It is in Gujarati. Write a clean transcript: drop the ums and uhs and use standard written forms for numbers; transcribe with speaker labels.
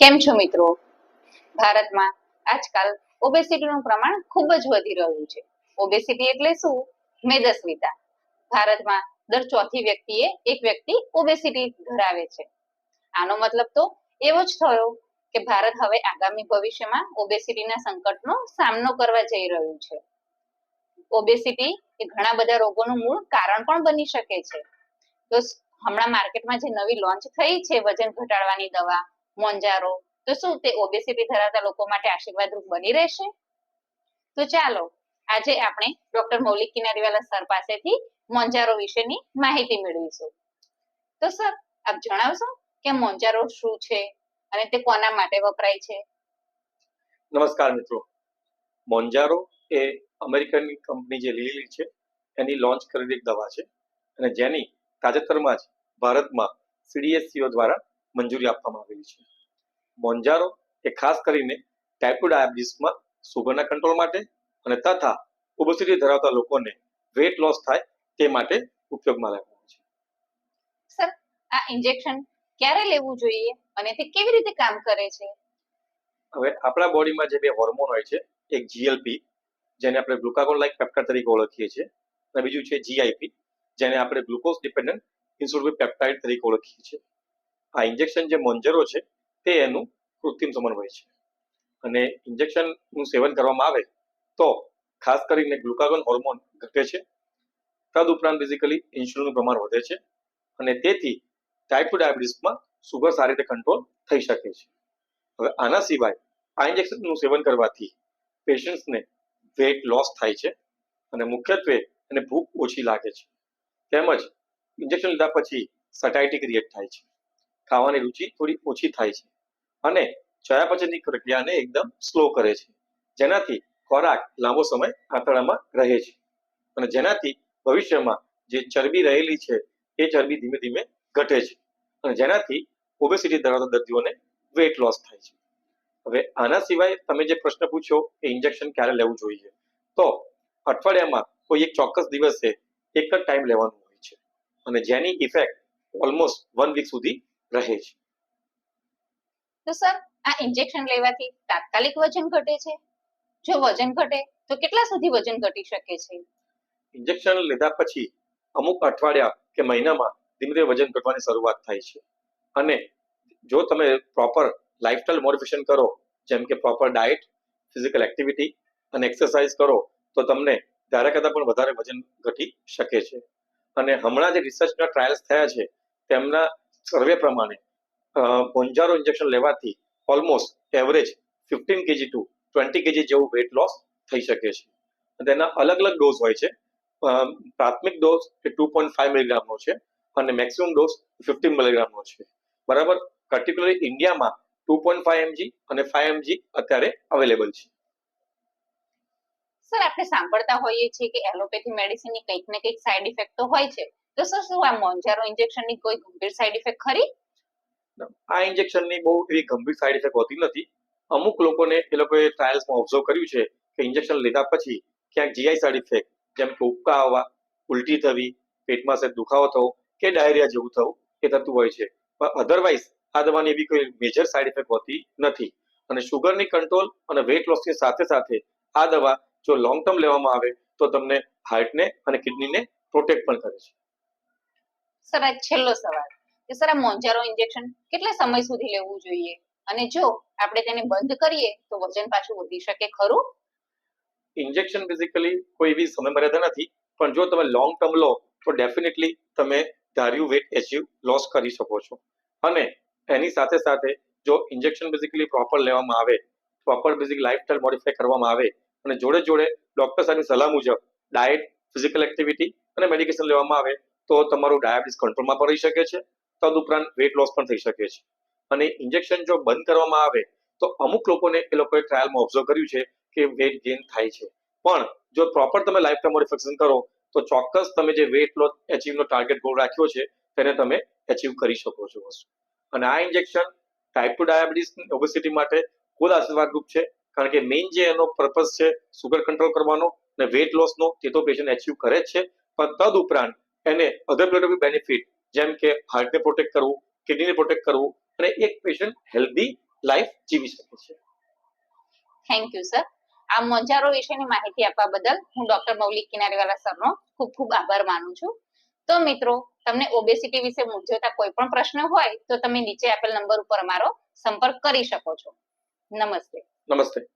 Speaker 1: કેમ છો મિત્રો? ભારતમાં આજકાલ ઓબેસિટીનું પ્રમાણ ખૂબ જ વધી રહ્યું છે. ઓબેસિટી એટલે શું? મેદસ્વીતા. ભારતમાં દર ચોથી વ્યક્તિએ એક વ્યક્તિ ઓબેસિટી ધરાવે છે. આનો મતલબ તો એવો જ થયો કે ભારત હવે આગામી ભવિષ્યમાં ઓબેસિટીના સંકટનો સામનો કરવા જઈ રહ્યું છે. ઓબેસિટી એ ઘણા બધા રોગોનું મૂળ કારણ પણ બની શકે છે. તો હમણાં માર્કેટમાં જે નવી લોન્ચ થઈ છે વજન ઘટાડવાની દવા મોન્જારો, તો શું તે ઓબેસિટી ધરાવતા લોકો માટે આશીર્વાદરૂપ બની રહેશે? તો ચાલો આજે આપણે ડોક્ટર મૌલિક કિનારીવાલા સર પાસેથી મોન્જારો વિશેની માહિતી મેળવીશું. તો સર, આપ જણાવશો કે મોન્જારો શું છે અને તે કોના માટે વપરાય છે?
Speaker 2: નમસ્કાર મિત્રો. મોન્જારો એ અમેરિકનની કંપની જે લીલી છે એની લોન્ચ કરેલી એક દવા છે અને જેની તાજેતરમાં જ ભારતમાં CDSCO દ્વારા મંજૂરી આપવામાં આવેલી છે. મોન્જારો એ ખાસ કરીને ટાઈપ 2 ડાયાબિટીસમાં સુગરના કંટ્રોલ માટે અને તથા ઓબેસિટી ધરાવતા લોકોને વેટ લોસ થાય તે માટે ઉપયોગમાં લેવામાં છે.
Speaker 1: સર, આ ઇન્જેક્શન ક્યારે લેવું જોઈએ અને તે કેવી રીતે કામ કરે છે?
Speaker 2: હવે આપણા બોડીમાં જે બે હોર્મોન હોય છે, એક GLP જેને આપણે ગ્લુકાગોન લાઇક પેપ્ટાઇડ તરીકે ઓળખીએ છીએ અને બીજું છે GIP જેને આપણે ગ્લુકોઝ ડિપેન્ડન્ટ ઇન્સ્યુલિન પેપ્ટાઇડ તરીકે ઓળખીએ છીએ. આ ઇન્જેક્શન જે મોન્જારો છે તે એનું કૃત્રિમ સમન્વય છે અને ઇન્જેક્શનનું સેવન કરવામાં આવે તો ખાસ કરીને ગ્લુકાગોન હોર્મોન ઘટે છે, તદુપરાંત બેઝિકલી ઇન્સ્યુલિનનું પ્રમાણ વધે છે અને તેથી ટાઈપ 2 ડાયાબિટીસમાં સુગર સારી રીતે કંટ્રોલ થઈ શકે છે. હવે આના સિવાય આ ઇન્જેક્શનનું સેવન કરવાથી પેશન્ટ્સને વેટ લોસ થાય છે અને મુખ્યત્વે એને ભૂખ ઓછી લાગે છે, તેમજ ઇન્જેક્શન લીધા પછી સટાઇટી ક્રિએટ થાય છે, ખાવાની રુચિ થોડી ઓછી થાય છે અને ચયાપચયની પ્રક્રિયાને એકદમ સ્લો કરે છે, જેનાથી ખોરાક લાંબો સમય આંતરડામાં રહે છે અને જેનાથી ભવિષ્યમાં જે ચરબી રહેલી છે એ ચરબી ધીમે ધીમે ઘટે છે અને જેનાથી ઓબેસિટી ધરાવતા દર્દીઓને વેટ લોસ થાય છે. હવે આના સિવાય તમે જે પ્રશ્ન પૂછ્યો એ ઇન્જેક્શન ક્યારે લેવું જોઈએ, તો અઠવાડિયામાં કોઈ એક ચોક્કસ દિવસે એક જ ટાઈમ લેવાનું હોય છે અને જેની ઇફેક્ટ ઓલમોસ્ટ 1 વીક સુધી રહે છે.
Speaker 1: તો સર, આ ઇન્જેક્શન લેવાથી તાત્કાલિક વજન ઘટે છે? જો વજન ઘટે તો કેટલા સુધી વજન ઘટી શકે છે?
Speaker 2: ઇન્જેક્શન લીધા પછી અમુક અઠવાડિયા કે મહિનામાં ધીમે ધીમે વજન ઘટવાની શરૂઆત થાય છે અને જો તમે પ્રોપર લાઇફસ્ટાઇલ મોડિફિકેશન કરો, જેમ કે પ્રોપર ડાયટ, ફિઝિકલ એક્ટિવિટી અને એક્સરસાઇઝ કરો તો તમને ધારા કરતાં પણ વધારે વજન ઘટી શકે છે. અને હમણાં જે રિસર્ચના ટ્રાયલ્સ થયા છે તેમના સર્વે પ્રમાણે મોન્જારો ઇન્જેક્શન લેવાથી almost average 15 kg to 20 kg જેવું વેટ લોસ થઈ શકે છે. તેના અલગ અલગ ડોઝ હોય છે. પ્રાથમિક ડોઝ એ 2.5 મિલીગ્રામનો છે અને મેક્સિમમ ડોઝ 15 મિલીગ્રામનો છે. બરાબર, પર્ટિક્યુલરલી ઇન્ડિયામાં 2.5 mg અને 5 mg અત્યારે અવેલેબલ છે.
Speaker 1: સર, આપણે સાંભળતા હોઈએ છીએ કે એલોપેથી મેડિસિનની કંઈક ને કંઈક સાઈડ ઇફેક્ટ તો હોય છે, તો સર શું આ મોન્જારો ઇન્જેક્શનની કોઈ ગંભીર સાઈડ ઇફેક્ટ ખરી?
Speaker 2: આ ઇન્જેક્શનની બહુ એવી ગંભીર સાઈડ ઇફેક્ટ હોતી નથી. અમુક લોકોને એ લોકોએ ટ્રાયલ્સમાં ઓબ્ઝર્વ કર્યું છે કે ઇન્જેક્શન લીધા પછી ક્યાંક GI સાઈડ ઇફેક્ટ જેમ કે ઉબકા આવવા, ઉલટી થવી, પેટમાં સહેજ દુખાવો થવો કે ડાયરિયા જેવું થવું એ થતું હોય છે, પણ અધરવાઇઝ આ દવાની એવી કોઈ મેજર સાઈડ ઇફેક્ટ હોતી નથી અને શુગરની કંટ્રોલ અને વેટ લોસની સાથે સાથે આ દવા જો લોંગ ટર્મ લેવામાં આવે તો તમને હાર્ટને અને કિડનીને પ્રોટેક્ટ પણ કરે છે.
Speaker 1: સર, આ છેલ્લો સવાલ કે સર, આ મોન્જારો ઇન્જેક્શન કેટલા સમય સુધી લેવું જોઈએ અને જો આપણે તેને બંધ કરીએ તો વજન પાછું વધી શકે ખરું?
Speaker 2: ઇન્જેક્શન બેઝિકલી કોઈ એવી સમય મર્યાદા નથી, પણ જો તમે લોંગ ટર્મ લો તો ડેફિનેટલી તમે ધાર્યું વેટ એચીવ લોસ કરી શકો છો અને એની સાથે સાથે જો ઇન્જેક્શન બેઝિકલી પ્રોપર લેવામાં આવે, પ્રોપર બેઝિક લાઇફસ્ટાઇલ મોડિફાઈ કરવામાં આવે અને જોડે જોડે ડોક્ટર સાહેબની સલાહ મુજબ ડાયટ, ફિઝિકલ એક્ટિવિટી અને મેડિકેશન લેવામાં આવે તો તમારું ડાયાબિટીસ કંટ્રોલમાં પણ રહી શકે છે, તદુપરાંત વેટ લોસ પણ થઈ શકે છે. અને ઇન્જેક્શન જો બંધ કરવામાં આવે તો અમુક લોકોને એ લોકોએ ટ્રાયલમાં ઓબ્ઝર્વ કર્યું છે કે વેટ ગેઇન થાય છે, પણ જો પ્રોપર તમે લાઇફસ્ટાઇલ મોડિફિકેશન કરો તો ચોક્કસ તમે જે વેટ લોસ એચીવનો ટાર્ગેટ ગોલ રાખ્યો છે તેને તમે એચીવ કરી શકો છો. અને આ ઇન્જેક્શન ટાઈપ 2 ડાયાબિટીસ ઓબેસિટી માટે ખૂબ આશીર્વાદરૂપ છે, કારણ કે મેઇન જે એનો પર્પઝ છે સુગર કંટ્રોલ કરવાનો અને વેટ લોસનો તે તો પેશન્ટ એચીવ કરે જ છે, પણ તદુપરાંત એને અધર બેનિફિટ જેમ કે હાર્ટને પ્રોટેક્ટ કરવું, કિડનીને પ્રોટેક્ટ કરવું અને એક પેશન્ટ હેલ્ધી લાઈફ જીવી શકે છે.
Speaker 1: Thank you sir. આ મોંજારો વિશેની માહિતી આપવા બદલ હું ડોક્ટર મૌલિક કિનારીવાલા સરનો ખૂબ ખૂબ આભાર માનું છું. તો મિત્રો, તમને ઓબેસિટી વિશે મૂંઝવતા કોઈ પણ પ્રશ્ન હોય તો તમે નીચે આપેલ નંબર ઉપર અમારો સંપર્ક કરી શકો છો. નમસ્તે.
Speaker 2: નમસ્તે.